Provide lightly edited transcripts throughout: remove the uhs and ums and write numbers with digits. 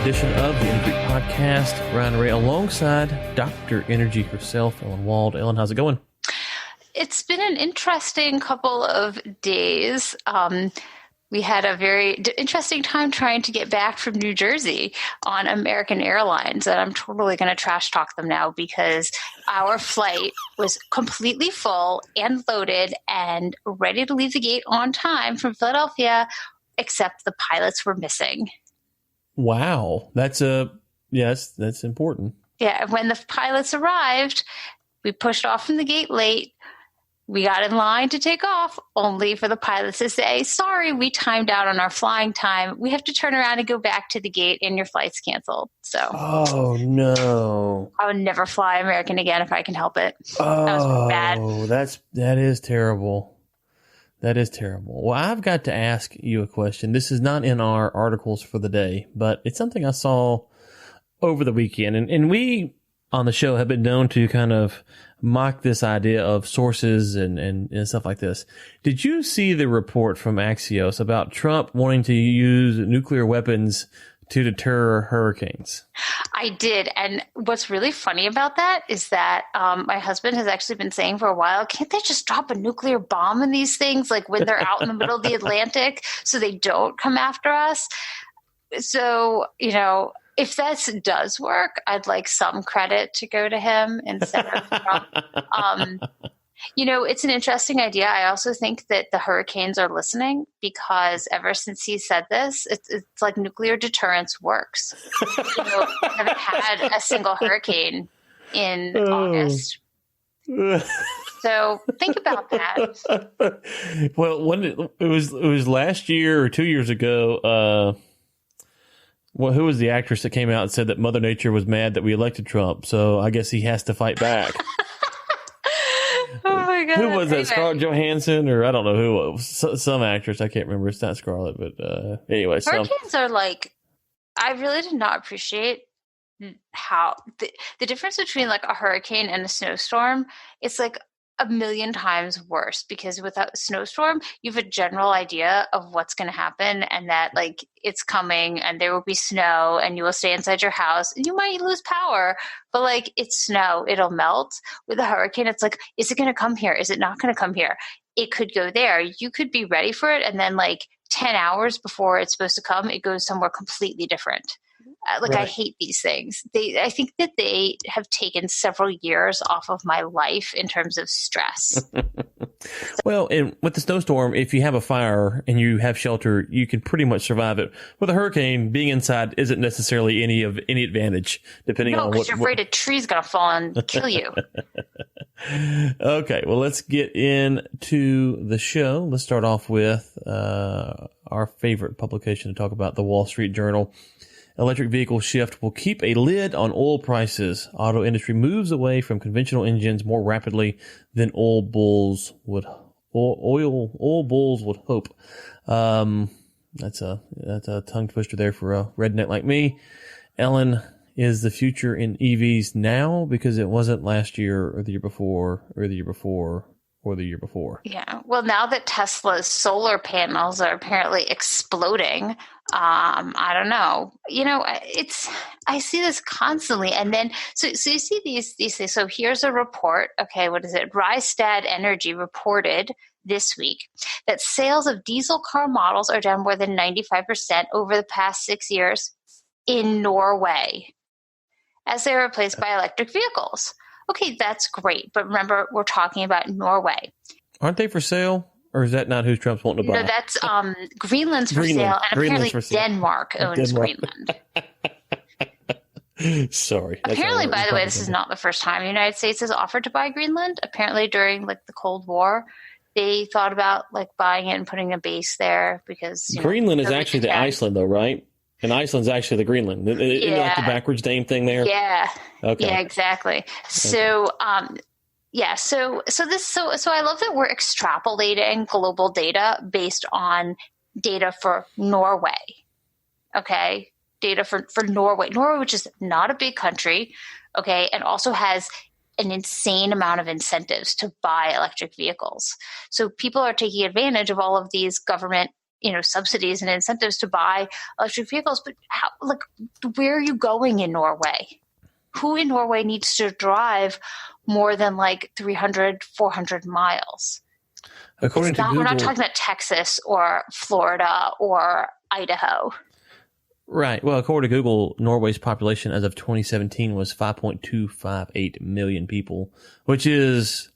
edition of the Energy Podcast. Ryan Ray alongside Dr. Energy herself, ellen-wald. Ellen, how's it going? It's been an interesting couple of days. We had a very interesting time trying to get back from New Jersey on American Airlines, and I'm totally going to trash talk them now because our flight was completely full and loaded and ready to leave the gate on time from Philadelphia, except the pilots were missing. Wow. That's important. Yeah. When the pilots arrived, we pushed off from the gate late. We got in line to take off, only for the pilots to say, sorry, we timed out on our flying time. We have to turn around and go back to the gate and your flight's canceled. So, oh no. I would never fly American again if I can help it. That was bad. Oh, that is terrible. That is terrible. Well, I've got to ask you a question. This is not in our articles for the day, but it's something I saw over the weekend. And we on the show have been known to kind of mock this idea of sources and stuff like this. Did you see the report from Axios about Trump wanting to use nuclear weapons to deter hurricanes? I did. And what's really funny about that is that my husband has actually been saying for a while, can't they just drop a nuclear bomb in these things, like when they're out in the middle of the Atlantic, so they don't come after us? So, if that does work, I'd like some credit to go to him instead of Trump. It's an interesting idea. I also think that the hurricanes are listening because ever since he said this, it's like nuclear deterrence works. We haven't had a single hurricane in August. So think about that. Well, when it was last year or 2 years ago. Well, who was the actress that came out and said that Mother Nature was mad that we elected Trump? So I guess he has to fight back. Oh my God. Who was that? Scarlett Johansson, or I don't know who it was. Some actress. I can't remember. It's not Scarlett, but anyway. Hurricanes are like, I really did not appreciate how the difference between like a hurricane and a snowstorm. It's like a million times worse because with a snowstorm, you have a general idea of what's going to happen and that like it's coming and there will be snow and you will stay inside your house and you might lose power, but like it's snow, it'll melt. With a hurricane, it's like, is it going to come here? Is it not going to come here? It could go there. You could be ready for it. And then like 10 hours before it's supposed to come, it goes somewhere completely different. Right. I hate these things. I think that they have taken several years off of my life in terms of stress. Well, and with the snowstorm, if you have a fire and you have shelter, you can pretty much survive it. With a hurricane, being inside isn't necessarily any advantage, depending on what. No, because you're afraid a tree's going to fall and kill you. Okay, well, let's get into the show. Let's start off with our favorite publication to talk about, the Wall Street Journal. Electric vehicle shift will keep a lid on oil prices. Auto industry moves away from conventional engines more rapidly than oil bulls would hope. That's a tongue twister there for a redneck like me. Ellen, is the future in EVs now because it wasn't last year or the year before or the year before or the year before? Yeah. Well, now that Tesla's solar panels are apparently exploding, I don't know. I see this constantly. And then, so you see these things. So here's a report. Okay. What is it? Rystad Energy reported this week that sales of diesel car models are down more than 95% over the past 6 years in Norway as they're replaced by electric vehicles. Okay, that's great. But remember, we're talking about Norway. Aren't they for sale? Or is that not who Trump's wanting to buy? No, that's Greenland's for sale. And apparently Denmark owns Greenland. Sorry. Apparently, by the way, this is not the first time the United States has offered to buy Greenland. Apparently, during like the Cold War, they thought about like buying it and putting a base there because Greenland is actually the Iceland, though, right? And Iceland's actually the Greenland. Isn't it like the backwards name thing there? Yeah. Okay. Yeah, exactly. So, So I love that we're extrapolating global data based on data for Norway. Okay. Data for Norway. Norway, which is not a big country. Okay. And also has an insane amount of incentives to buy electric vehicles. So people are taking advantage of all of these government subsidies and incentives to buy electric vehicles. But where are you going in Norway? Who in Norway needs to drive more than 300, 400 miles? According to Google, we're not talking about Texas or Florida or Idaho. Right. Well, according to Google, Norway's population as of 2017 was 5.258 million people, which is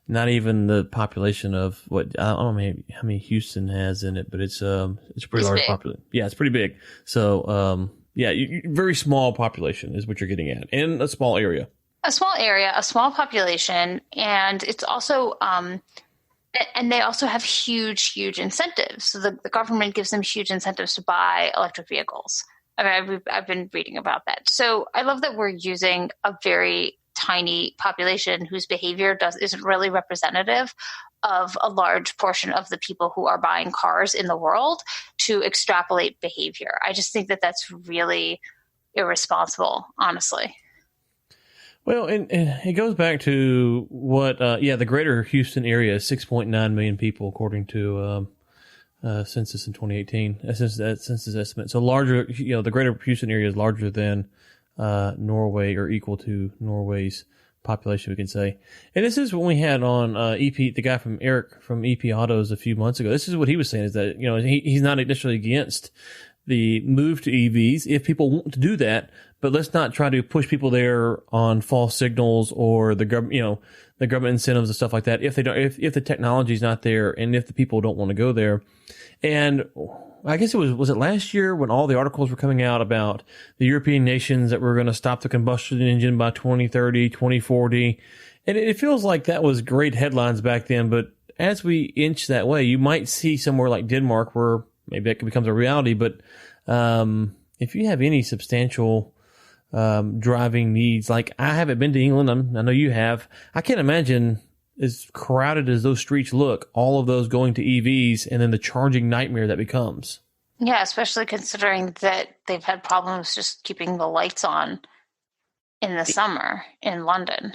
not even the population of what, I don't know how many Houston has in it, but it's a pretty large population. Yeah, it's pretty big. So, very small population is what you're getting at, in a small area. A small area, a small population, and it's also, and they also have huge, huge incentives. So the government gives them huge incentives to buy electric vehicles. I mean, I've been reading about that. So I love that we're using a very tiny population whose behavior isn't really representative of a large portion of the people who are buying cars in the world to extrapolate behavior. I just think that that's really irresponsible, honestly. Well, and it goes back to what, the greater Houston area is 6.9 million people, according to census in 2018. Census estimate. So larger, the greater Houston area is larger than Norway, or equal to Norway's population, we can say. And this is what we had on EP, the guy from Eric from EP Autos a few months ago. This is what he was saying, is that he's not initially against the move to EVs if people want to do that, but let's not try to push people there on false signals or the government, the government incentives and stuff like that. If they don't, if the technology is not there, and if the people don't want to go there. And I guess was it last year when all the articles were coming out about the European nations that were going to stop the combustion engine by 2030, 2040. And it feels like that was great headlines back then. But as we inch that way, you might see somewhere like Denmark where maybe that becomes a reality. But if you have any substantial driving needs, like I haven't been to England, I know you have. I can't imagine, as crowded as those streets look, all of those going to EVs and then the charging nightmare that becomes. Yeah, especially considering that they've had problems just keeping the lights on in the summer in London.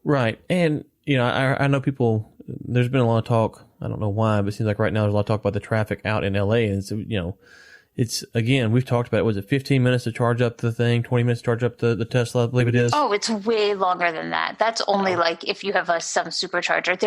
Right. And, I know people, there's been a lot of talk, I don't know why, but it seems like right now there's a lot of talk about the traffic out in LA. And so, it's, again, we've talked about, was it 15 minutes to charge up the thing, 20 minutes to charge up the Tesla, I believe it is? Oh, it's way longer than that. That's only if you have some supercharger.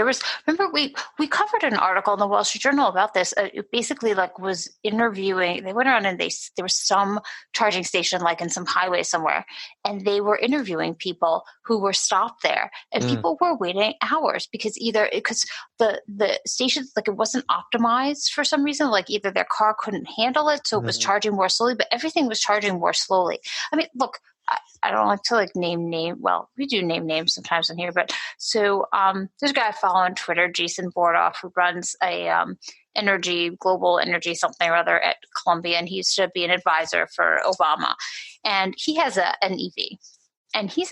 Remember we covered an article in the Wall Street Journal about this. It basically was interviewing, they went around and there was some charging station in some highway somewhere, and they were interviewing people who were stopped there, and people were waiting hours because the stations, it wasn't optimized for some reason, either their car couldn't handle it, so it was charging more slowly, but everything was charging more slowly. I mean, look, I don't like to name. Well, we do name names sometimes on here, but so there's a guy I follow on Twitter, Jason Bordoff, who runs a global energy something or other at Columbia, and he used to be an advisor for Obama, and he has an EV. And he's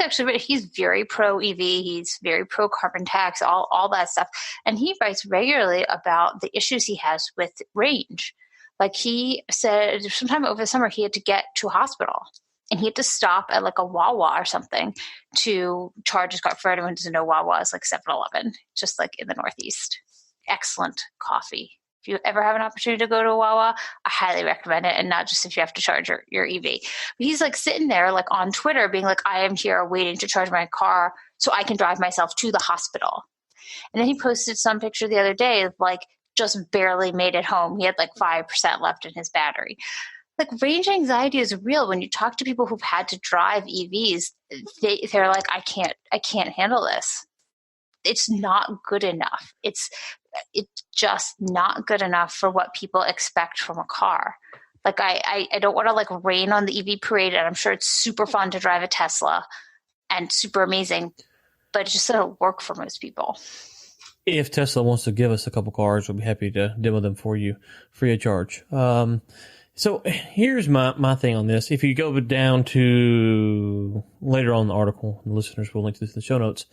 very pro EV. He's very pro carbon tax, all that stuff. And he writes regularly about the issues he has with range. He said sometime over the summer, he had to get to a hospital, and he had to stop at a Wawa or something to charge his car. For anyone who doesn't know, Wawa is 7-Eleven, just in the Northeast. Excellent coffee. If you ever have an opportunity to go to a Wawa, I highly recommend it. And not just if you have to charge your EV. But he's sitting there on Twitter being I am here waiting to charge my car so I can drive myself to the hospital. And then he posted some picture the other day of just barely made it home. He had 5% left in his battery. Range anxiety is real. When you talk to people who've had to drive EVs, they're I can't handle this. It's not good enough. It's just not good enough for what people expect from a car. I don't want to rain on the EV parade, and I'm sure it's super fun to drive a Tesla and super amazing, but it just doesn't work for most people. If Tesla wants to give us a couple cars, we'll be happy to demo them for you free of charge. So here's my thing on this. If you go down to later on in the article, and the listeners will link to this in the show notes,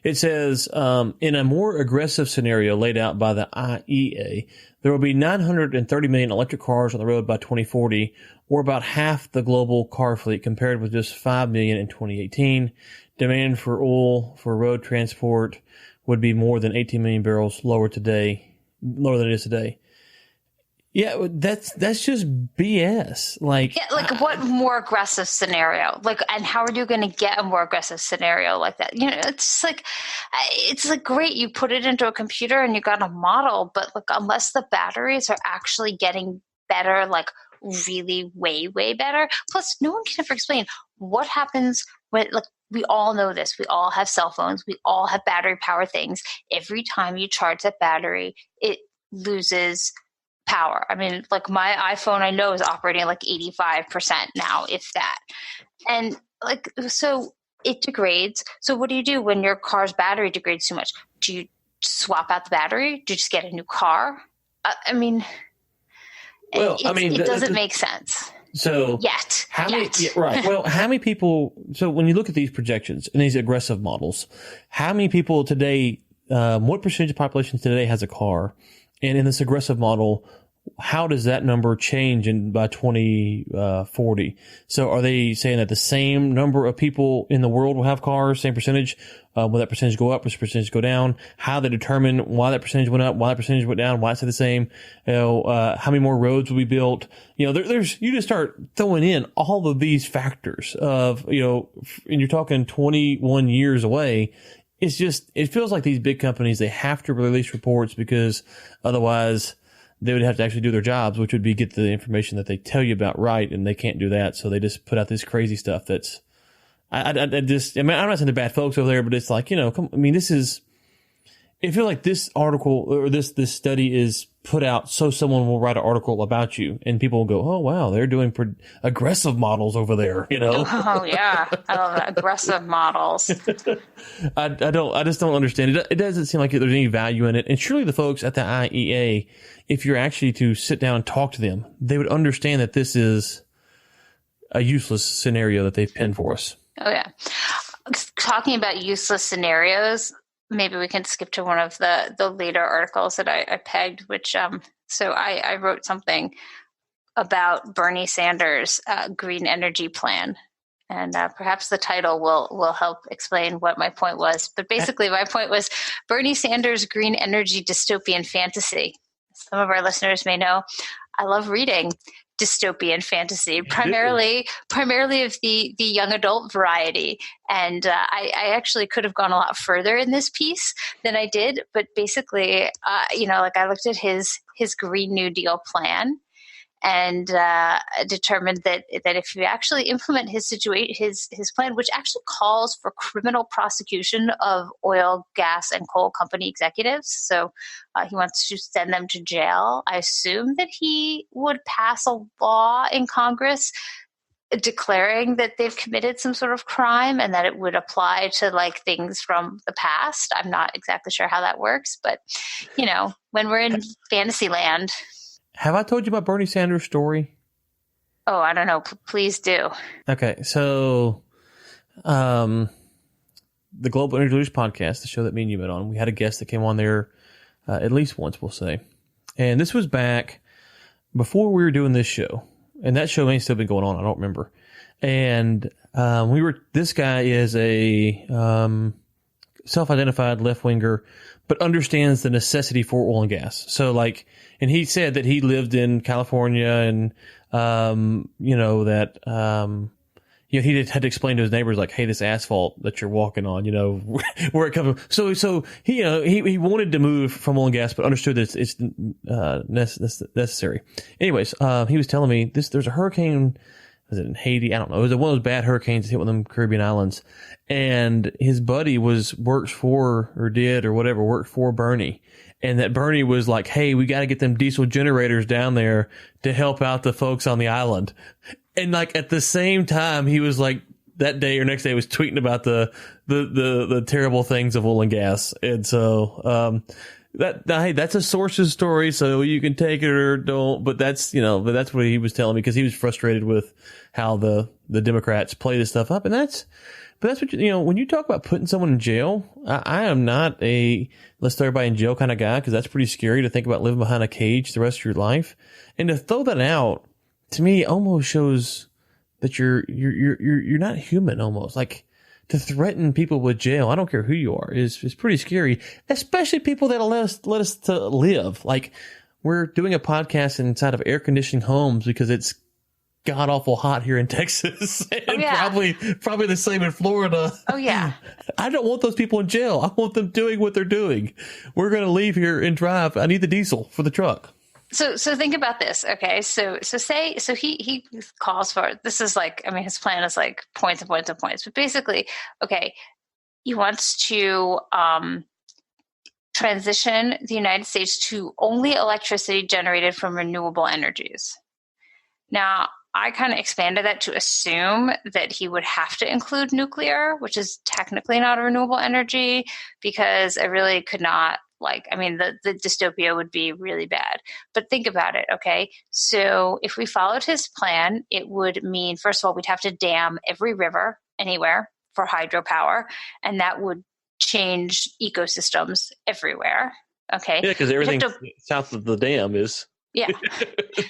it says, in a more aggressive scenario laid out by the IEA, there will be 930 million electric cars on the road by 2040, or about half the global car fleet, compared with just 5 million in 2018. Demand for oil for road transport would be more than 18 million barrels lower than it is today. Yeah, that's just BS. Like, yeah, like what more aggressive scenario? Like, and how are you going to get a more aggressive scenario like that? You know, it's like great, you put it into a computer and you got a model, but like unless the batteries are actually getting better, like really way, way better. Plus, no one can ever explain what happens when, like, we all know this. We all have cell phones. We all have battery power things. Every time you charge that battery, it loses power. I mean, like my iPhone, I know is operating like 85% now, if that. And like, so it degrades. So what do you do when your car's battery degrades too much? Do you swap out the battery? Do you just get a new car? I mean, well, it doesn't make sense. So yet. Right. Well, how many people, so when you look at these projections and these aggressive models, how many people today, what percentage of population today has a car? And in this aggressive model, how does that number change by 2040? So are they saying that the same number of people in the world will have cars, same percentage? Will that percentage go up? Will the percentage go down? How they determine why that percentage went up, why that percentage went down, why it's the same? You know, how many more roads will be built? You know, there's, you just start throwing in all of these factors of, you know, and you're talking 21 years away. It's just, it feels like these big companies, they have to release reports because otherwise they would have to actually do their jobs, which would be get the information that they tell you about right, and they can't do that. So they just put out this crazy stuff that's, I mean, I'm not saying they're bad folks over there, but it's like, you know, I feel like this article or this study is put out so someone will write an article about you and people will go, oh, wow, they're doing aggressive models over there, you know? Oh, yeah. I love that. Aggressive models. I just don't understand it. It doesn't seem like there's any value in it. And surely the folks at the IEA, if you're actually to sit down and talk to them, they would understand that this is a useless scenario that they've penned for us. Oh, yeah. Talking about useless scenarios, maybe we can skip to one of the later articles that I pegged, which, so I wrote something about Bernie Sanders' green energy plan. And perhaps the title will help explain what my point was. But basically, my point was Bernie Sanders' green energy dystopian fantasy. Some of our listeners may know I love reading dystopian fantasy, primarily of the young adult variety. And I actually could have gone a lot further in this piece than I did. But basically, you know, like I looked at his Green New Deal plan and determined that if you actually implement his plan, which actually calls for criminal prosecution of oil, gas, and coal company executives, so he wants to send them to jail. I assume that he would pass a law in Congress declaring that they've committed some sort of crime and that it would apply to like things from the past. I'm not exactly sure how that works, but you know, when we're in fantasy land. Have I told you about Bernie Sanders' story? Oh, I don't know. Please do. Okay. So, the Global Energy Leaders podcast, the show that me and you met on, we had a guest that came on there at least once, we'll say. And this was back before we were doing this show. And that show may still been going on. I don't remember. And this guy is a self-identified left-winger, but understands the necessity for oil and gas. So like, and he said that he lived in California and, you know, that, you know, he had to explain to his neighbors, like, hey, this asphalt that you're walking on, you know, where it comes from. So he, you know, he wanted to move from oil and gas, but understood that it's necessary. Anyways, he was telling me there's a hurricane, was it in Haiti? I don't know. It was one of those bad hurricanes that hit one of them Caribbean islands. And his buddy worked for Bernie. And that Bernie was like, hey, we got to get them diesel generators down there to help out the folks on the island. And like at the same time, he was like that day or next day was tweeting about the terrible things of oil and gas. And so, hey, that's a source's story, so you can take it or don't. But that's what he was telling me because he was frustrated with how the Democrats play this stuff up. And that's what, you know, when you talk about putting someone in jail, I am not a let's throw everybody in jail kind of guy because that's pretty scary to think about living behind a cage the rest of your life. And to throw that out, to me, almost shows that you're not human almost. Like, to threaten people with jail, I don't care who you are, is pretty scary, especially people that'll let us to live. Like, we're doing a podcast inside of air conditioning homes because it's god awful hot here in Texas and probably the same in Florida. Oh yeah. I don't want those people in jail. I want them doing what they're doing. We're going to leave here and drive. I need the diesel for the truck. So think about this. Okay. So he calls for, this is like, I mean, his plan is like points and points and points, but basically, okay, he wants to, transition the United States to only electricity generated from renewable energies. Now, I kind of expanded that to assume that he would have to include nuclear, which is technically not a renewable energy, because I really could not, like, I mean, the dystopia would be really bad. But think about it, okay? So if we followed his plan, it would mean, first of all, we'd have to dam every river anywhere for hydropower, and that would change ecosystems everywhere, okay? Yeah, because everything south of the dam is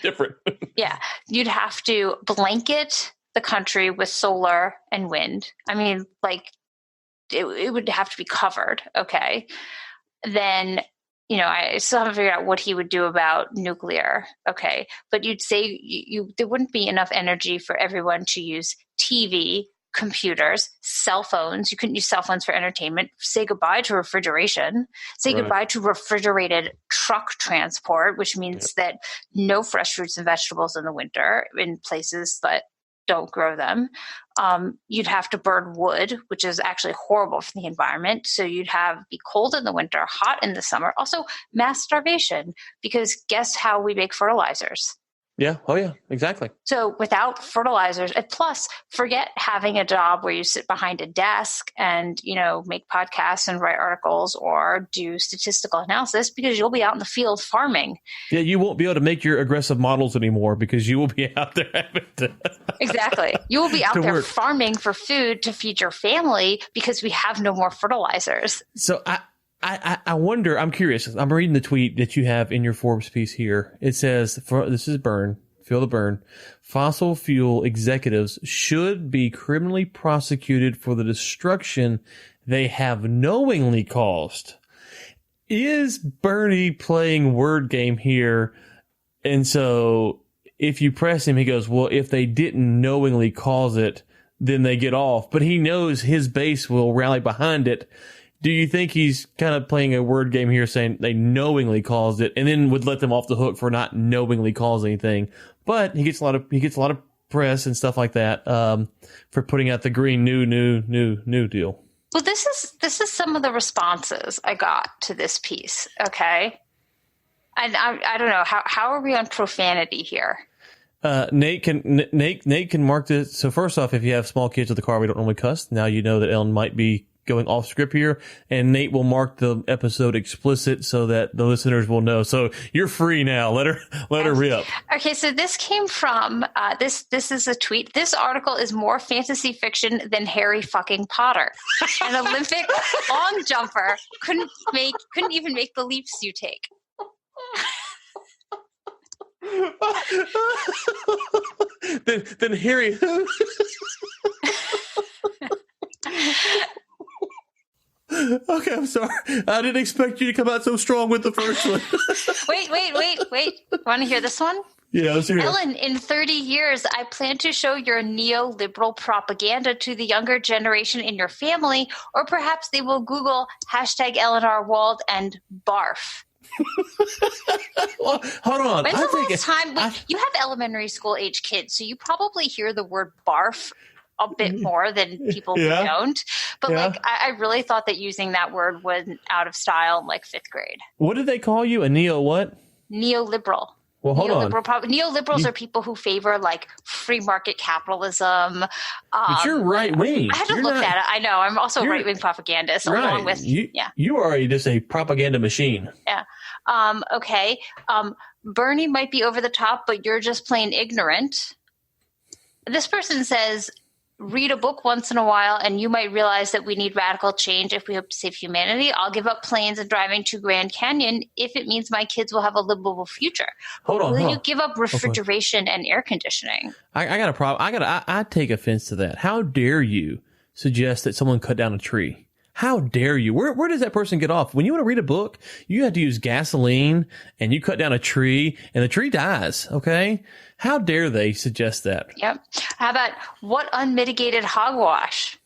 different. Yeah. You'd have to blanket the country with solar and wind. I mean, like, it would have to be covered. Okay. Then, you know, I still haven't figured out what he would do about nuclear. Okay. But you'd say there wouldn't be enough energy for everyone to use TV, computers, cell phones. You couldn't use cell phones for entertainment. Say goodbye to refrigeration. Say goodbye to refrigerated truck transport, which means that no fresh fruits and vegetables in the winter in places that don't grow them. You'd have to burn wood, which is actually horrible for the environment. So you'd be cold in the winter, hot in the summer. Also, mass starvation, because guess how we make fertilizers? Yeah. Oh, yeah. Exactly. So without fertilizers, and plus forget having a job where you sit behind a desk and, you know, make podcasts and write articles or do statistical analysis, because you'll be out in the field farming. Yeah, you won't be able to make your aggressive models anymore because you will be out there having to. Exactly. You will be out there work. farming for food to feed your family because we have no more fertilizers. So I wonder, I'm curious. I'm reading the tweet that you have in your Forbes piece here. It says, this is feel the burn. Fossil fuel executives should be criminally prosecuted for the destruction they have knowingly caused. Is Bernie playing word game here? And so if you press him, he goes, well, if they didn't knowingly cause it, then they get off. But he knows his base will rally behind it. Do you think he's kind of playing a word game here, saying they knowingly caused it, and then would let them off the hook for not knowingly causing anything? But he gets a lot of press and stuff like that for putting out the green new deal. Well, this is some of the responses I got to this piece. Okay, and I don't know how are we on profanity here? Nate can mark this. So first off, if you have small kids in the car, we don't normally cuss. Now you know that Ellen might be going off script here, and Nate will mark the episode explicit so that the listeners will know. So you're free now. Let her rip. Okay, so this came from this is a tweet. This article is more fantasy fiction than Harry fucking Potter. An Olympic long jumper couldn't even make the leaps you take. then Harry. Okay, I'm sorry. I didn't expect you to come out so strong with the first one. Wait. Want to hear this one? Yeah, let's hear it. Ellen, in 30 years, I plan to show your neoliberal propaganda to the younger generation in your family, or perhaps they will Google #ellen-wald and barf. Well, hold on. When's the last time? You have elementary school age kids, so you probably hear the word barf a bit more than people who don't. But like, I really thought that using that word was out of style in like 5th grade. What did they call you? A neo what? Neoliberal. Well, hold on. Neoliberals are people who favor like free market capitalism. But you're right wing. I had to look at it. I know. I'm also a right wing propagandist, along with You are just a propaganda machine. Yeah. Okay. Bernie might be over the top, but you're just plain ignorant. This person says, read a book once in a while and you might realize that we need radical change if we hope to save humanity. I'll give up planes and driving to Grand Canyon if it means my kids will have a livable future. Will you give up refrigeration and air conditioning? I got a problem. I take offense to that. How dare you suggest that someone cut down a tree? How dare you? Where does that person get off? When you want to read a book, you have to use gasoline and you cut down a tree and the tree dies. Okay. How dare they suggest that? Yep. How about what unmitigated hogwash?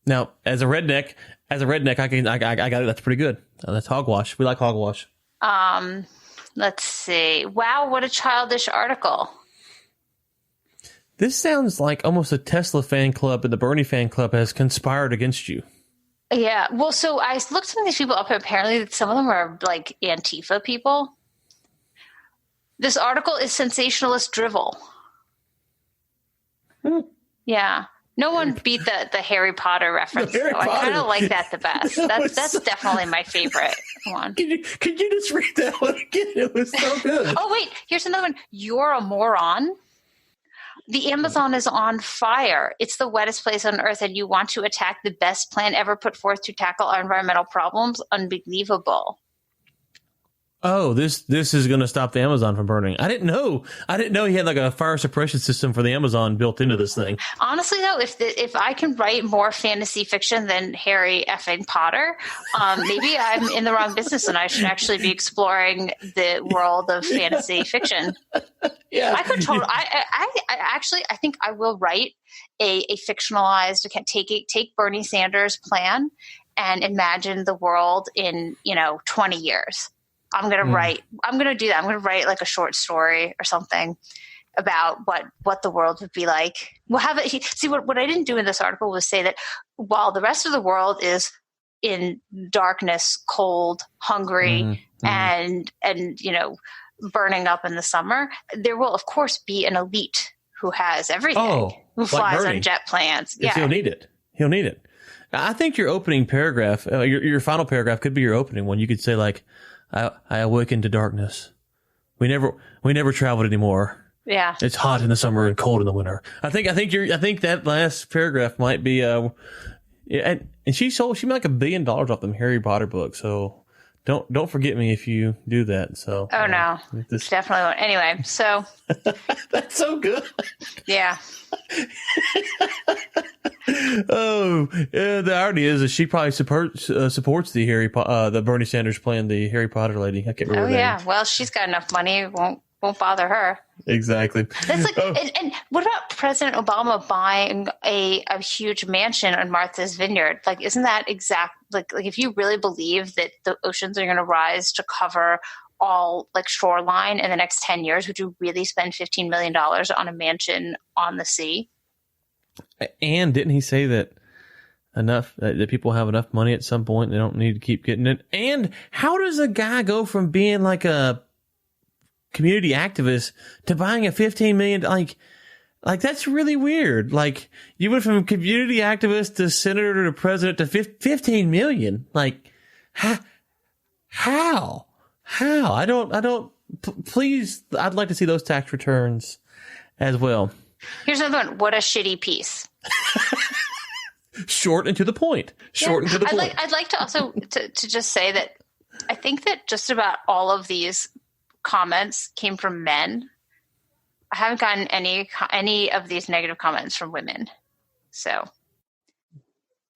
Now, as a redneck, I got it. That's pretty good. That's hogwash. We like hogwash. Let's see. Wow, what a childish article. This sounds like almost a Tesla fan club and the Bernie fan club has conspired against you. Yeah. Well, so I looked some of these people up, and apparently some of them are like Antifa people. This article is sensationalist drivel. Yeah. No one beat the Harry Potter reference. Harry Potter. I kind of like that the best. That's definitely my favorite one. Could you just read that one again? It was so good. Oh, wait. Here's another one. You're a moron. The Amazon is on fire. It's the wettest place on earth, and you want to attack the best plan ever put forth to tackle our environmental problems? Unbelievable. Oh, this is going to stop the Amazon from burning. I didn't know he had like a fire suppression system for the Amazon built into this thing. Honestly, though, if I can write more fantasy fiction than Harry effing Potter, maybe I'm in the wrong business and I should actually be exploring the world of fantasy fiction. Yeah, I could totally. I think I will write a fictionalized. Take Bernie Sanders' plan and imagine the world in 20 years. I'm going to write, I'm going to do that. I'm going to write like a short story or something about what the world would be like. We'll have it. See, what I didn't do in this article was say that while the rest of the world is in darkness, cold, hungry, and burning up in the summer, there will of course be an elite who has everything, who flies on jet planes. Yeah. He'll need it. I think your opening paragraph, your final paragraph could be your opening one. You could say like, I awakened to darkness. We never traveled anymore. Yeah. It's hot in the summer and cold in the winter. I think that last paragraph might be, and she made like $1 billion off them Harry Potter books. So don't forget me if you do that. So. Oh no, definitely won't. Anyway, so. That's so good. Yeah. The irony is that she probably supports the Bernie Sanders plan, the Harry Potter lady. I can't remember. Oh yeah, well she's got enough money, won't bother her. Exactly. That's like, and what about President Obama buying a huge mansion on Martha's Vineyard? Like, isn't that like if you really believe that the oceans are going to rise to cover all like shoreline in the next 10 years, would you really spend $15 million on a mansion on the sea? And didn't he say that that people have enough money at some point, they don't need to keep getting it? And how does a guy go from being like a community activist to buying a $15 million, like that's really weird. Like you went from community activist to senator to president to 15 million. Like how? I don't, please, I'd like to see those tax returns as well. Here's another one. What a shitty piece. Short and to the point. I'd like to also to just say that I think that just about all of these comments came from men. I haven't gotten any of these negative comments from women. So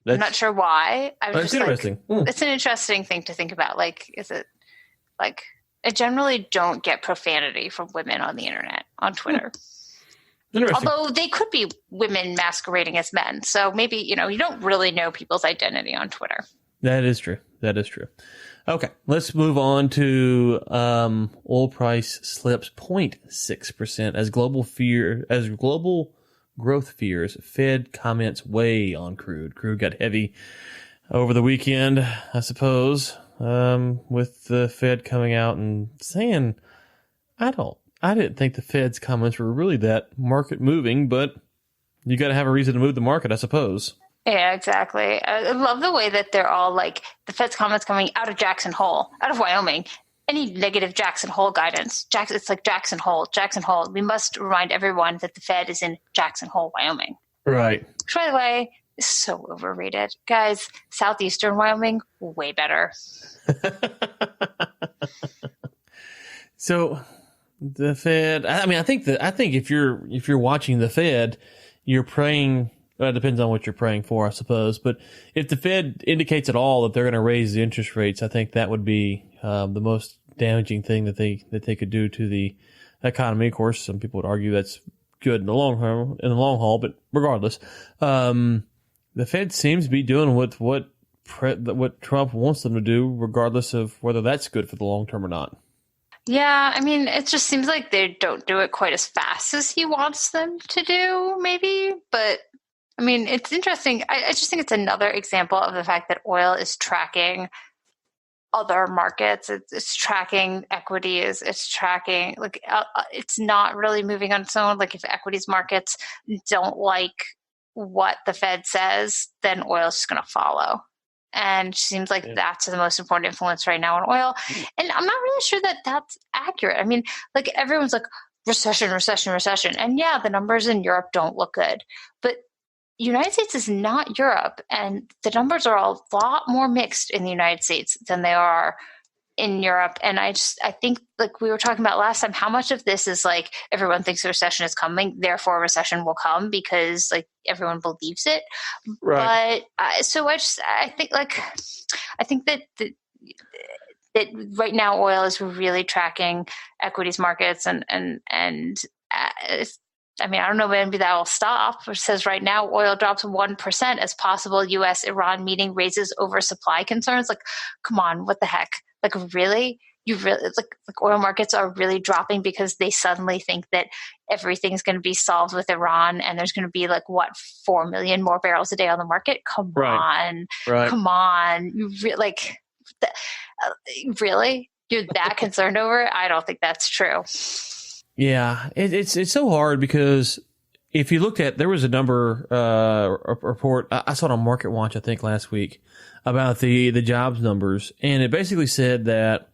I'm not sure why. That's interesting. It's an interesting thing to think about. Like, is it like I generally don't get profanity from women on the internet, on Twitter. Although they could be women masquerading as men. So maybe, you don't really know people's identity on Twitter. That is true. Okay, let's move on to oil price slips 0.6% as global growth fears. Fed comments weigh on crude. Crude got heavy over the weekend, I suppose, with the Fed coming out and saying, I didn't think the Fed's comments were really that market moving, but you got to have a reason to move the market, I suppose. Yeah, exactly. I love the way that they're all like the Fed's comments coming out of Jackson Hole, out of Wyoming. Any negative Jackson Hole guidance, it's like Jackson Hole. We must remind everyone that the Fed is in Jackson Hole, Wyoming. Right. Which, by the way, is so overrated. Guys, southeastern Wyoming, way better. So the Fed, I think if you're watching the Fed, you're praying It depends on what you're praying for, I suppose. But if the Fed indicates at all that they're going to raise the interest rates, I think that would be the most damaging thing that they could do to the economy. Of course, some people would argue that's good in the long haul, but regardless, the Fed seems to be doing what Trump wants them to do, regardless of whether that's good for the long term or not. Yeah, I mean, it just seems like they don't do it quite as fast as he wants them to do, maybe. But, I mean, it's interesting. I just think it's another example of the fact that oil is tracking other markets. It's tracking equities. It's tracking, it's not really moving on its own. Like, if equities markets don't like what the Fed says, then oil is just going to follow. And it seems like that's the most important influence right now on oil. And I'm not really sure that that's accurate. I mean, like, everyone's like, recession. And yeah, the numbers in Europe don't look good. But United States is not Europe. And the numbers are a lot more mixed in the United States than they are in Europe. And I think, like we were talking about last time, how much of this is like everyone thinks a recession is coming, therefore a recession will come because like everyone believes it. Right. But I think that right now oil is really tracking equities markets and I mean, I don't know, maybe that will stop. It says right now oil drops 1% as possible U.S.-Iran meeting raises oversupply concerns. Like, come on, what the heck? Like, really? Like oil markets are really dropping because they suddenly think that everything's going to be solved with Iran and there's going to be 4 million more barrels a day on the market? Come on. Really? You're that concerned over it? I don't think that's true. Yeah, it's so hard because if you looked at, there was a number report, I saw it on Market Watch, I think last week, about the jobs numbers. And it basically said that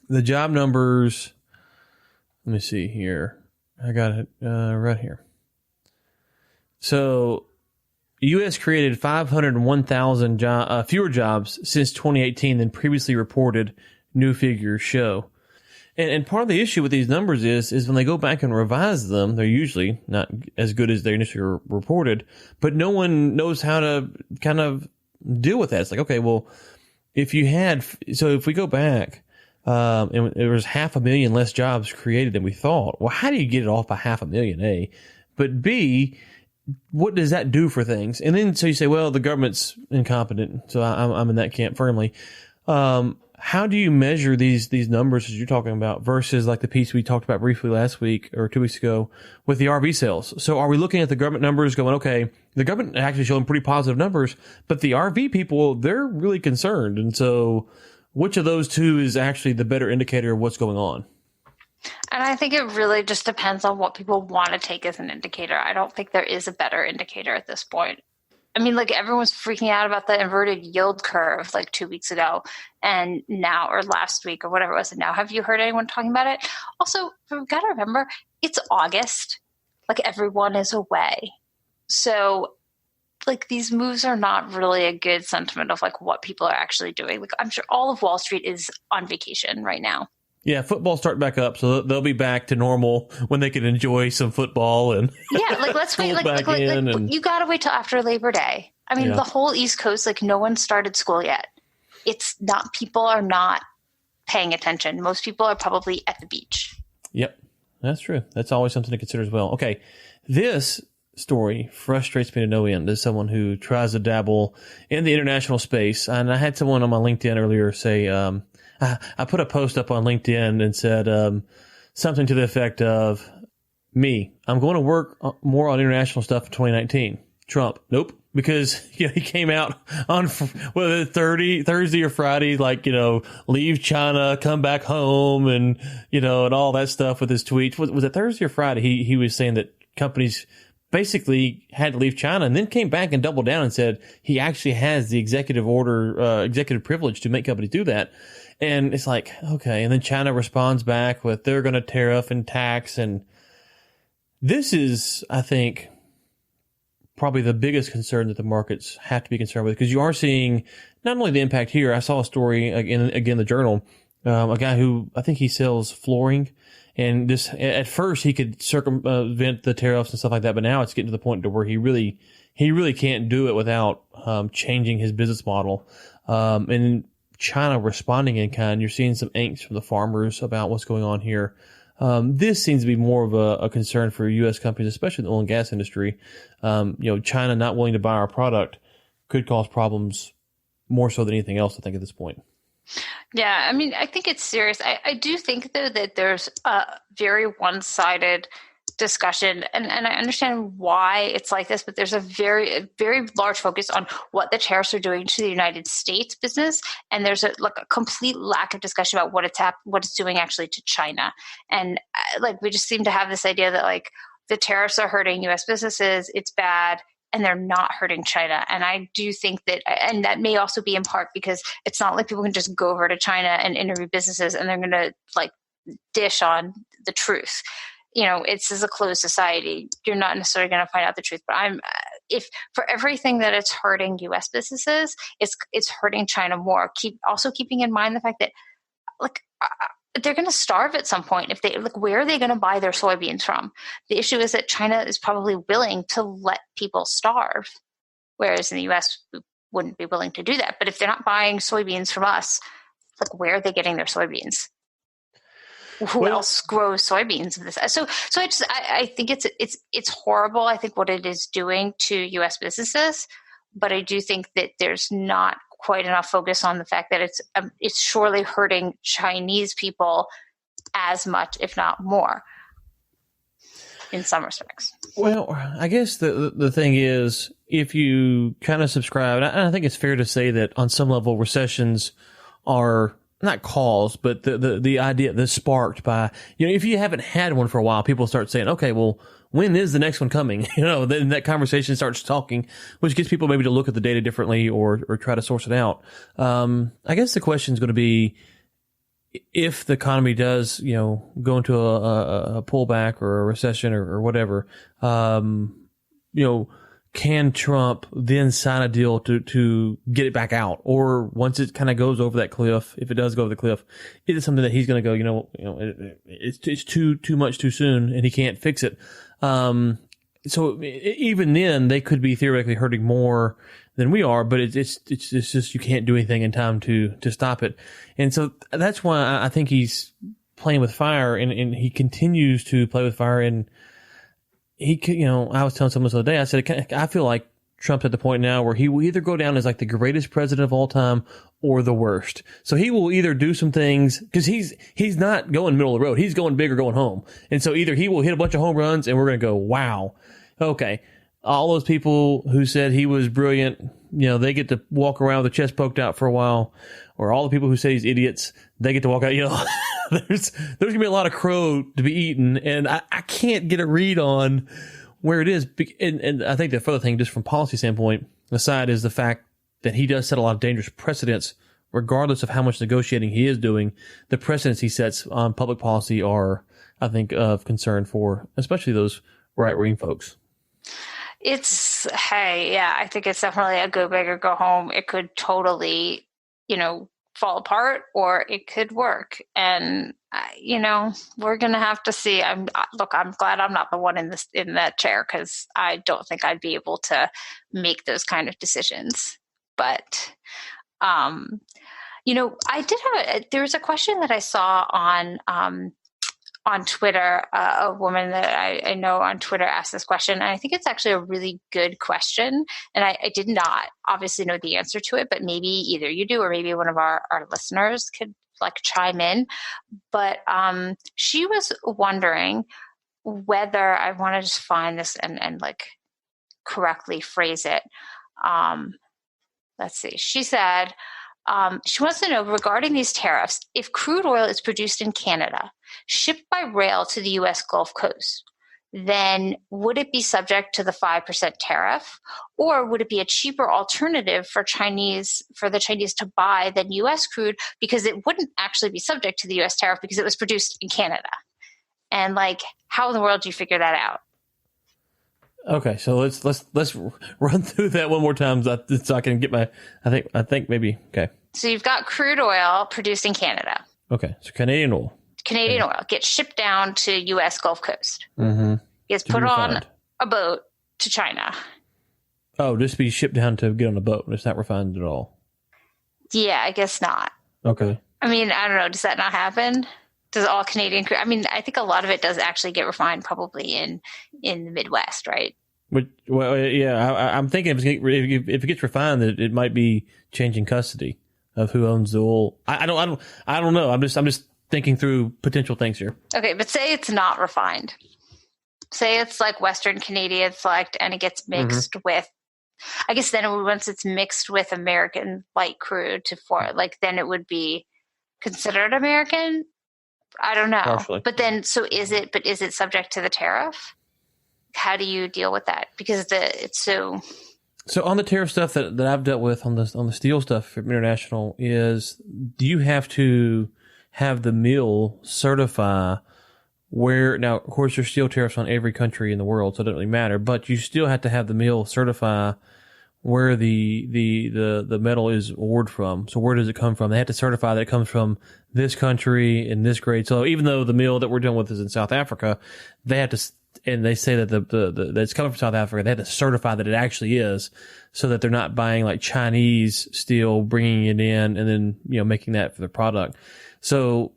the job numbers, let me see here. I got it right here. So U.S. created 501,000 fewer jobs since 2018 than previously reported, new figures show. And part of the issue with these numbers is when they go back and revise them, they're usually not as good as they initially reported, but no one knows how to kind of deal with that. It's like, okay, well, if we go back, and there was 500,000 less jobs created than we thought. Well, how do you get it off by 500,000, A? But B, what does that do for things? And then, so you say, well, the government's incompetent. So I'm in that camp firmly. How do you measure these numbers as you're talking about versus like the piece we talked about briefly last week or 2 weeks ago with the RV sales? So are we looking at the government numbers going, okay, the government actually showing pretty positive numbers, but the RV people, they're really concerned. And so which of those two is actually the better indicator of what's going on? And I think it really just depends on what people want to take as an indicator. I don't think there is a better indicator at this point. I mean, like, everyone's freaking out about the inverted yield curve 2 weeks ago and now, or last week or whatever it was. And now, have you heard anyone talking about it? Also, we've got to remember, it's August. Everyone is away. So, these moves are not really a good sentiment of what people are actually doing. I'm sure all of Wall Street is on vacation right now. Yeah, football start back up, so they'll be back to normal when they can enjoy some football and let's wait. You gotta wait till after Labor Day. I mean, The whole East Coast, no one started school yet. It's not. People are not paying attention. Most people are probably at the beach. Yep, that's true. That's always something to consider as well. Okay, this story frustrates me to no end as someone who tries to dabble in the international space, and I had someone on my LinkedIn earlier say. I put a post up on LinkedIn and said something to the effect of, I'm going to work more on international stuff in 2019. Trump, nope. Because he came out on Thursday or Friday, leave China, come back home, and and all that stuff with his tweets. Was it Thursday or Friday? He was saying that companies basically had to leave China, and then came back and doubled down and said he actually has the executive privilege to make companies do that. And it's like, okay. And then China responds back with they're going to tariff and tax. And this is, I think, probably the biggest concern that the markets have to be concerned with, because you are seeing not only the impact here. I saw a story, again, the Journal, a guy who I think he sells flooring, And this, at first, he could circumvent the tariffs and stuff like that, but now it's getting to the point to where he really can't do it without changing his business model. And China responding in kind, you're seeing some angst from the farmers about what's going on here. This seems to be more of a concern for U.S. companies, especially in the oil and gas industry. China not willing to buy our product could cause problems more so than anything else, I think, at this point. Yeah, I mean, I think it's serious. I do think, though, that there's a very one-sided discussion, and I understand why it's like this, but there's a very large focus on what the tariffs are doing to the United States business, and there's a complete lack of discussion about what it's doing actually to China. And we just seem to have this idea that the tariffs are hurting U.S. businesses, it's bad, and they're not hurting China. And I do think that, and that may also be in part because it's not like people can just go over to China and interview businesses and they're going to dish on the truth. It's as a closed society. You're not necessarily going to find out the truth. But if for everything that it's hurting U.S. businesses, it's hurting China more. Keeping in mind the fact that they're going to starve at some point. If they where are they going to buy their soybeans from? The issue is that China is probably willing to let people starve, whereas in the U.S. we wouldn't be willing to do that. But if they're not buying soybeans from us, where are they getting their soybeans? Who else grows soybeans? So I think it's horrible. I think what it is doing to U.S. businesses, but I do think that there's not quite enough focus on the fact that it's surely hurting Chinese people as much, if not more, in some respects. Well, I guess the thing is, if you kind of subscribe, and I think it's fair to say that on some level recessions are not caused, but the idea that's sparked by, if you haven't had one for a while, people start saying, okay, well, when is the next one coming? Then that conversation starts talking, which gets people maybe to look at the data differently or try to source it out. I guess the question is going to be, if the economy does, go into a pullback or a recession or whatever, can Trump then sign a deal to get it back out? Or once it kind of goes over that cliff, if it does go over the cliff, is it something that he's going to go, it's too much too soon and he can't fix it? So even then they could be theoretically hurting more than we are, but it's just, you can't do anything in time to stop it. And so that's why I think he's playing with fire and he continues to play with fire. And he could, I was telling someone the other day, I said, I feel like Trump's at the point now where he will either go down as the greatest president of all time or the worst. So he will either do some things, because he's not going middle of the road. He's going big or going home. And so either he will hit a bunch of home runs and we're going to go, wow, okay. All those people who said he was brilliant, they get to walk around with their chest poked out for a while, or all the people who say he's idiots, they get to walk out, there's going to be a lot of crow to be eaten, and I can't get a read on where it is. And I think the further thing, just from policy standpoint aside, is the fact that he does set a lot of dangerous precedents, regardless of how much negotiating he is doing. The precedents he sets on public policy are, I think, of concern for especially those right-wing folks. I think it's definitely a go big or go home. It could totally, fall apart, or it could work. And, we're going to have to see. I'm glad I'm not the one in that chair, because I don't think I'd be able to make those kind of decisions. But, I did there was a question that I saw on Twitter. A woman that I know on Twitter asked this question, and I think it's actually a really good question. And I did not obviously know the answer to it, but maybe either you do or maybe one of our listeners could chime in. But she was wondering whether, I want to just find this and correctly phrase it. Let's see. She said, she wants to know, regarding these tariffs, if crude oil is produced in Canada, shipped by rail to the U.S. Gulf Coast, then would it be subject to the 5% tariff, or would it be a cheaper alternative for the Chinese to buy than U.S. crude, because it wouldn't actually be subject to the U.S. tariff because it was produced in Canada? And how in the world do you figure that out? Okay, so let's run through that one more time so I can get my, I think maybe, okay. So you've got crude oil produced in Canada. Okay, so Canadian oil. Canadian oil gets shipped down to U.S. Gulf Coast. Mm-hmm. Gets put on a boat to China. Oh, just be shipped down to get on a boat. It's not refined at all. Yeah, I guess not. Okay. I mean, I don't know. Does that not happen? Does all Canadian crude? I mean, I think a lot of it does actually get refined probably in the Midwest, right? But, well, yeah, I'm thinking if it gets refined, that it might be changing custody of who owns the oil. I don't know. I'm just thinking through potential things here. Okay, but say it's not refined. Say it's like Western Canadian select, and it gets mixed with. I guess then once it's mixed with American light crude then it would be considered American. I don't know. Partially. But then, is it subject to the tariff? How do you deal with that? Because it's so. So on the tariff stuff that I've dealt with on the steel stuff from international is, do you have to have the mill certify where, now of course there's steel tariffs on every country in the world, so it doesn't really matter, but you still have to have the mill certify where the metal is ordered from. So where does it come from? They have to certify that it comes from this country in this grade. So even though the mill that we're dealing with is in South Africa, they have to, and they say that that it's coming from South Africa, they have to certify that it actually is, so that they're not buying like Chinese steel, bringing it in, and then, making that for the product. So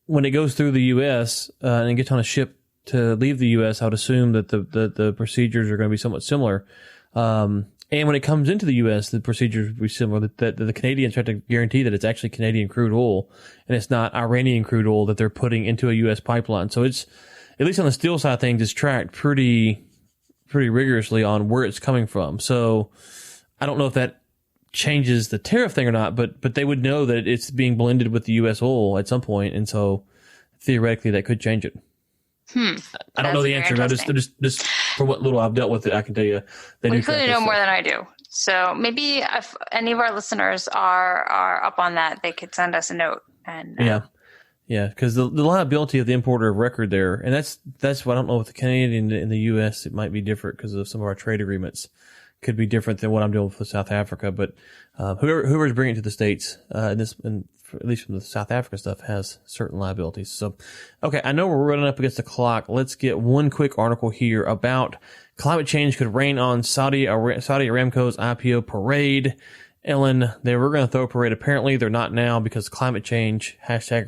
when it goes through the U.S. And it gets on a ship to leave the U.S., I would assume that the procedures are going to be somewhat similar. And when it comes into the U.S., the procedures will be similar, that the Canadians have to guarantee that it's actually Canadian crude oil and it's not Iranian crude oil that they're putting into a U.S. pipeline. So it's, at least on the steel side of things, it's tracked pretty rigorously on where it's coming from. So I don't know if that changes the tariff thing or not, but they would know that it's being blended with the U.S. oil at some point, and so theoretically that could change it. I don't know the answer. I just for what little I've dealt with it, I can tell you they do. You clearly know more than I do. So maybe if any of our listeners are up on that, they could send us a note. And yeah, because the liability of the importer of record there, and that's what I don't know with the Canadian in the U.S. It might be different because of some of our trade agreements. Could be different than what I'm doing with South Africa, but whoever's bringing it to the States, at least from the South Africa stuff, has certain liabilities. So, okay, I know we're running up against the clock. Let's get one quick article here about climate change could rain on Saudi-Aramco's IPO parade. Ellen, they were going to throw a parade. Apparently, they're not now because climate change,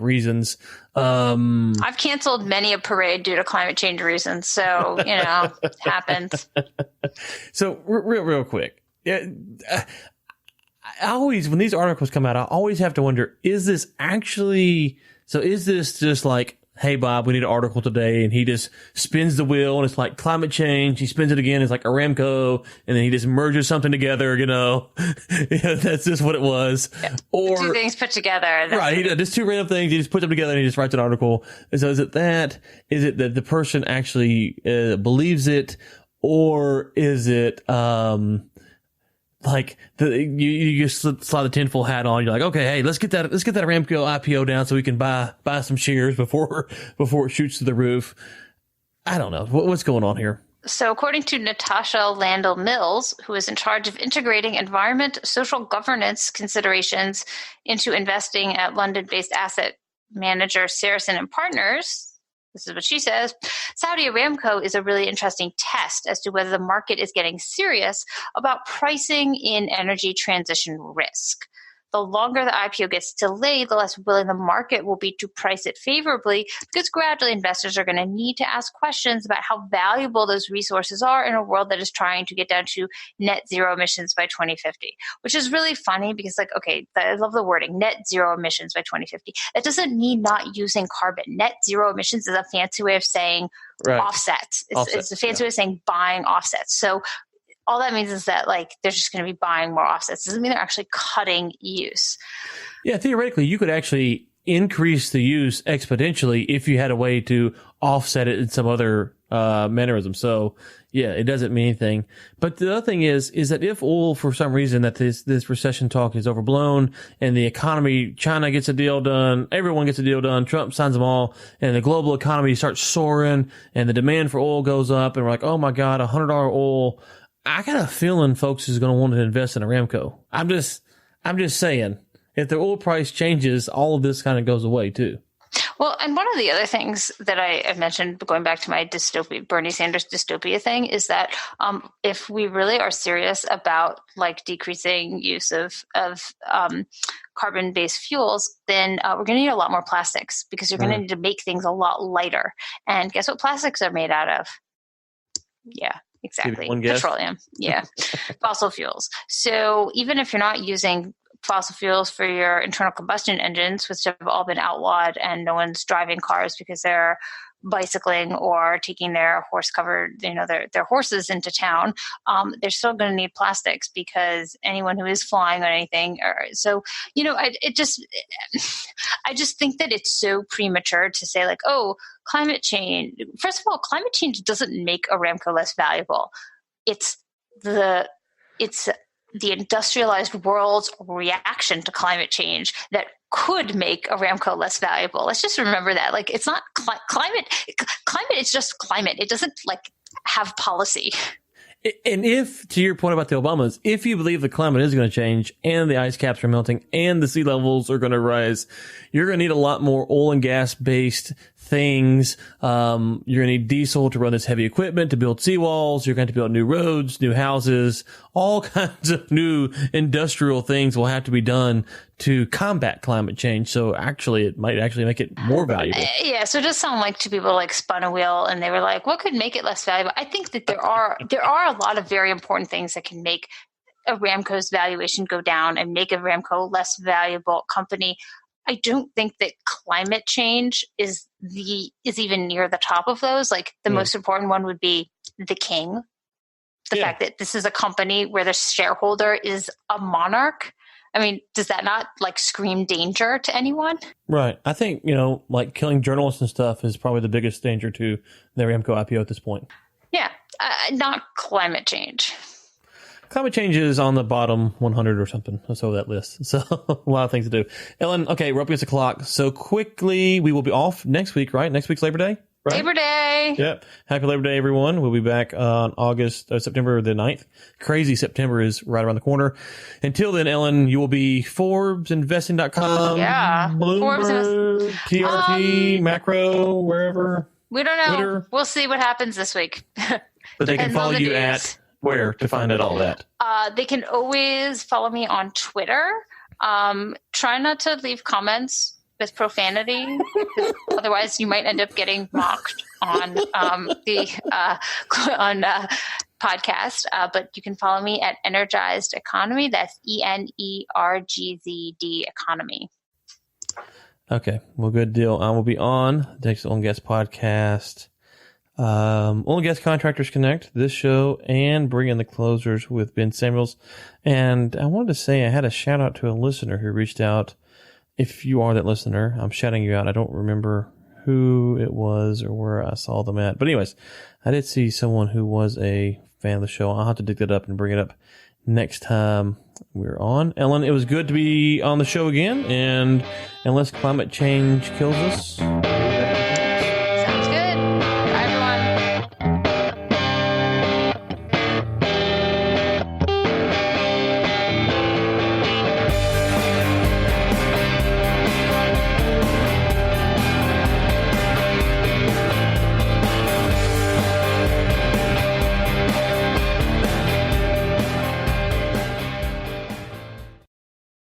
#reasons. I've canceled many a parade due to climate change reasons. So, it happens. So, real quick. Yeah, I always, when these articles come out, I always have to wonder, is this just like, hey, Bob, we need an article today, and he just spins the wheel, and it's like climate change. He spins it again. It's like Aramco, and then he just merges something together, that's just what it was. Yeah. Or two things put together. Right. Just two random things. He just puts them together and he just writes an article. And so is it that the person actually believes it, or is it, like you just slide the tinfoil hat on. You're like, okay, hey, let's get that Aramco IPO down so we can buy some shares before it shoots to the roof. I don't know what's going on here. So according to Natasha Landell Mills, who is in charge of integrating environment, social governance considerations into investing at London-based asset manager Saracen and Partners, this is what she says: Saudi Aramco is a really interesting test as to whether the market is getting serious about pricing in energy transition risk. The longer the IPO gets delayed, the less willing the market will be to price it favorably, because gradually investors are going to need to ask questions about how valuable those resources are in a world that is trying to get down to net zero emissions by 2050, which is really funny because, I love the wording, net zero emissions by 2050. That doesn't mean not using carbon. Net zero emissions is a fancy way of saying offsets. It's a fancy way of saying buying offsets. So all that means is that they're just going to be buying more offsets. It doesn't mean they're actually cutting use. Yeah, theoretically, you could actually increase the use exponentially if you had a way to offset it in some other mannerism. So yeah, it doesn't mean anything. But the other thing is that if oil, for some reason, that this recession talk is overblown and the economy, China gets a deal done, everyone gets a deal done, Trump signs them all, and the global economy starts soaring and the demand for oil goes up, and we're like, oh my God, $100 oil. I got a feeling folks is going to want to invest in Aramco. I'm just saying, if the oil price changes, all of this kind of goes away too. Well, and one of the other things that I mentioned, going back to my dystopia, Bernie Sanders dystopia thing, is that if we really are serious about like decreasing use of carbon-based fuels, then we're going to need a lot more plastics, because you're going to need to make things a lot lighter. And guess what plastics are made out of? Yeah, exactly. Petroleum. Yeah. Fossil fuels. So even if you're not using fossil fuels for your internal combustion engines, which have all been outlawed, and no one's driving cars because they're bicycling or taking their horse-covered, their horses into town, they're still going to need plastics, because anyone who is flying on anything. I just think that it's so premature to say like, oh, climate change. First of all, climate change doesn't make Aramco less valuable. It's the industrialized world's reaction to climate change that could make Aramco less valuable. Let's just remember that. Like, it's not climate. Climate is just climate. It doesn't like have policy. And if, to your point about the Obamas, if you believe the climate is going to change and the ice caps are melting and the sea levels are going to rise, you're going to need a lot more oil and gas based things. You're going to need diesel to run this heavy equipment, to build seawalls. You're going to build new roads, new houses, all kinds of new industrial things will have to be done to combat climate change. So actually, it might actually make it more valuable. Yeah. So it does sound like two people like spun a wheel and they were like, what could make it less valuable? I think that there are a lot of very important things that can make Aramco's valuation go down and make Aramco less valuable company. I don't think that climate change is even near the top of those. Like the most important one would be the king. The fact that this is a company where the shareholder is a monarch. I mean, does that not like scream danger to anyone? Right. I think, like killing journalists and stuff is probably the biggest danger to the Aramco IPO at this point. Yeah. Not climate change. Climate change is on the bottom 100 or something. That's over that list. So a lot of things to do. Ellen, okay, we're up against the clock. So quickly, we will be off next week, right? Next week's Labor Day? Right? Labor Day. Yep. Happy Labor Day, everyone. We'll be back on September the 9th. Crazy September is right around the corner. Until then, Ellen, you will be Forbes, investing.com, Bloomberg, TRT, Macro, wherever. We don't know. Twitter. We'll see what happens this week. But they can follow you at where to find out all that? They can always follow me on Twitter. Try not to leave comments with profanity, otherwise you might end up getting mocked on podcast. But you can follow me at Energized Economy. That's ENERGZD Economy. Okay, well, good deal. I will be on the Oil and Gas Podcast, Oil and Gas Contractors Connect, this show, and Bring in the Closers with Ben Samuels. And I wanted to say I had a shout out to a listener who reached out. If you are that listener, I'm shouting you out. I don't remember who it was or where I saw them at. But anyways, I did see someone who was a fan of the show. I'll have to dig that up and bring it up next time we're on. Ellen, it was good to be on the show again. And unless climate change kills us,